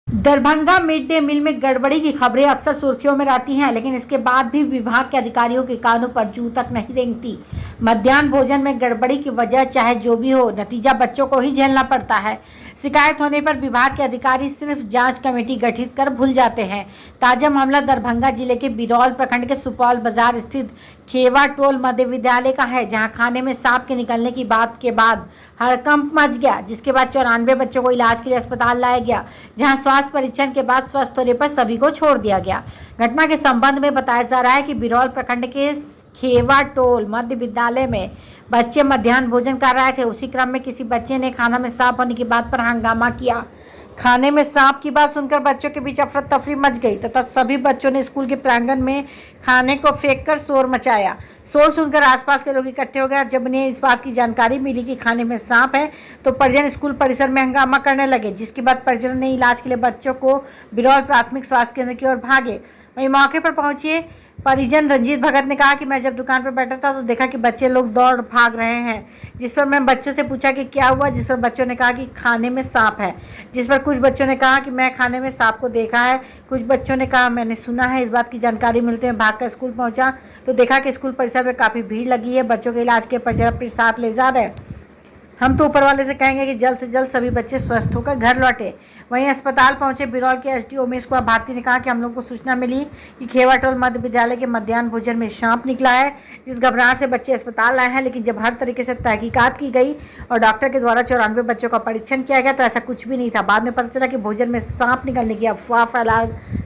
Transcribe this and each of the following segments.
Darbhanga mid day meal में गड़बड़ी की खबरें अक्सर सुर्खियों में रहती हैं, लेकिन इसके बाद भी विभाग के अधिकारियों के कानों पर जूं तक नहीं रेंगती। मध्याह्न भोजन में गड़बड़ी की वजह चाहे जो भी हो, नतीजा बच्चों को ही झेलना पड़ता है। शिकायत होने पर विभाग के अधिकारी सिर्फ जांच कमेटी गठित कर भूल जाते हैं। ताजा मामला दरभंगा जिले के बिरौल प्रखंड के सुपौल बाजार स्थित खेवा टोल मध्य विद्यालय का है, जहां खाने में सांप के निकलने की बात के बाद हड़कंप मच गया, जिसके बाद 94 बच्चों को इलाज के लिए अस्पताल लाया गया, जहां स्वास्थ्य परीक्षण के बाद स्वस्थ होने पर सभी को छोड़ दिया गया। घटना के संबंध में बताया जा रहा है कि बिरौल प्रखंड के खेवा टोल मध्य विद्यालय में बच्चे मध्याह्न भोजन कर रहे थे। उसी क्रम में किसी बच्चे ने खाना में सांप होने की बात पर हंगामा किया। खाने में सांप की बात सुनकर बच्चों के बीच अफरा तफरी मच गई तथा सभी बच्चों ने स्कूल के प्रांगण में खाने को फेंककर शोर मचाया। शोर सुनकर आसपास के लोग इकट्ठे हो गए और जब उन्हें इस बात की जानकारी मिली कि खाने में सांप है तो परिजन स्कूल परिसर में हंगामा करने लगे, जिसके बाद परिजनों ने इलाज के लिए बच्चों को बिरौल प्राथमिक स्वास्थ्य केंद्र की ओर भागे। वहीं मौके पर पहुंचे परिजन रंजीत भगत ने कहा कि मैं जब दुकान पर बैठा था तो देखा कि बच्चे लोग दौड़ भाग रहे हैं, जिस पर मैं बच्चों से पूछा कि क्या हुआ, जिस पर बच्चों ने कहा कि खाने में सांप है, जिस पर कुछ बच्चों ने कहा कि मैं खाने में सांप को देखा है, कुछ बच्चों ने कहा मैंने सुना है। इस बात की जानकारी मिलते हैं भागकर स्कूल पहुंचा तो देखा कि स्कूल परिसर में काफ़ी भीड़ लगी है। बच्चों के इलाज के परिजन अपने साथ ले जा रहे हैं। हम तो ऊपर वाले से कहेंगे कि जल्द से जल्द सभी बच्चे स्वस्थ होकर घर लौटे। वहीं अस्पताल पहुंचे बिरौल के एसडीओ उमेश कुमार भारती ने कहा कि हम लोग को सूचना मिली कि खेवा टोल मध्य विद्यालय के मध्याह्न भोजन में सांप निकला है, जिस घबराहट से बच्चे अस्पताल आए हैं। लेकिन जब हर तरीके से तहकीकात की गई और डॉक्टर के द्वारा 94 बच्चों का परीक्षण किया गया तो ऐसा कुछ भी नहीं था। बाद में पता चला कि भोजन में सांप निकलने की अफवाह फैला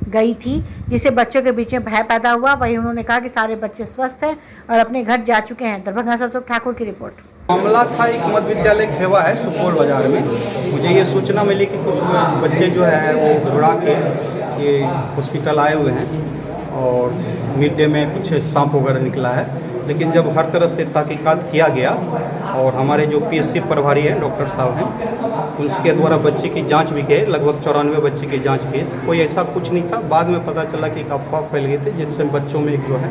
गई थी, जिससे बच्चों के बीच में भय पैदा हुआ। वहीं उन्होंने कहा कि सारे बच्चे स्वस्थ हैं और अपने घर जा चुके हैं। दरभंगा से अशोक ठाकुर की रिपोर्ट। मामला था एक मध्य विद्यालय खेवा है सुपौल बाजार में। मुझे ये सूचना मिली कि कुछ बच्चे जो है वो घबरा के ये हॉस्पिटल आए हुए हैं और मिड डे में कुछ सांप वगैरह निकला है। लेकिन जब हर तरह से तहकीकात किया गया और हमारे जो पीएससी प्रभारी हैं डॉक्टर साहब हैं, उसके द्वारा बच्चे की जांच भी की, लगभग 94 बच्चे की जांच की, तो कोई ऐसा कुछ नहीं था। बाद में पता चला कि एक अफवाह फैल गए थे, जिससे बच्चों में एक जो है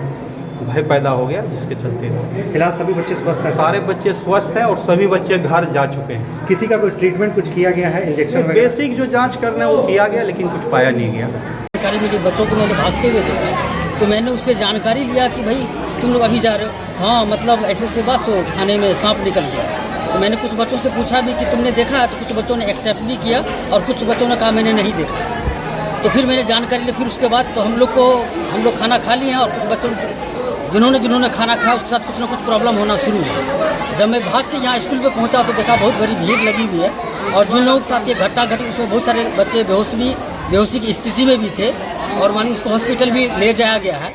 भय पैदा हो गया, जिसके चलते फिलहाल सभी बच्चे स्वस्थ हैं। सारे बच्चे स्वस्थ हैं और सभी बच्चे घर जा चुके हैं। किसी का कोई ट्रीटमेंट कुछ किया गया है, इंजेक्शन? बेसिक जो जांच करना है वो किया गया, लेकिन कुछ पाया नहीं गया। जानकारी मिली, बच्चों को मैंने भागते हुए देखा तो मैंने उससे जानकारी लिया कि भाई तुम लोग अभी जा रहे हो? हाँ, मतलब ऐसे बात तो खाने में सांप निकल गया। तो मैंने कुछ बच्चों से पूछा भी कि तुमने देखा है? तो कुछ बच्चों ने एक्सेप्ट भी किया और कुछ बच्चों ने कहा मैंने नहीं देखा। तो फिर मैंने जानकारी ली। फिर उसके बाद तो हम लोग खाना खा लिए हैं और कुछ बच्चों जिन्होंने खाना खाया उसके साथ कुछ ना कुछ प्रॉब्लम होना शुरू हुआ। जब मैं भाग के यहाँ स्कूल पे पहुँचा तो देखा बहुत बड़ी भीड़ लगी हुई है और जिन लोगों के साथ ये घटना घटी उसमें बहुत सारे बच्चे बेहोशी की स्थिति में भी थे और मानी उसको हॉस्पिटल भी ले जाया गया है।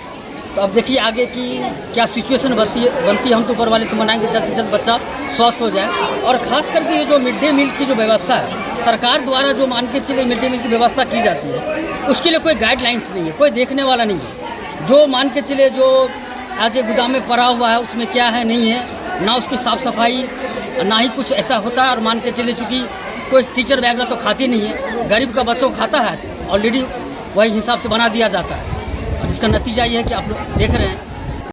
तो अब देखिए आगे की क्या सिचुएशन बनती है। हम तो ऊपर वाले से मनाएंगे जल्द से जल्द बच्चा स्वस्थ हो जाए। और ख़ास करके ये जो मिड डे मील की जो व्यवस्था है सरकार द्वारा, जो मान के चलिए मिड डे मील की व्यवस्था की जाती है, उसके लिए कोई गाइडलाइंस नहीं है, कोई देखने वाला नहीं है। जो मान के चले जो आज एक गोदाम में पड़ा हुआ है उसमें क्या है नहीं है, ना उसकी साफ़ सफाई, ना ही कुछ ऐसा होता है। और मान के चले चूँकि कोई टीचर वगैरह तो खाती नहीं है, गरीब का बच्चों खाता है, ऑलरेडी वही हिसाब से बना दिया जाता है, और जिसका नतीजा ये है कि आप लोग देख रहे हैं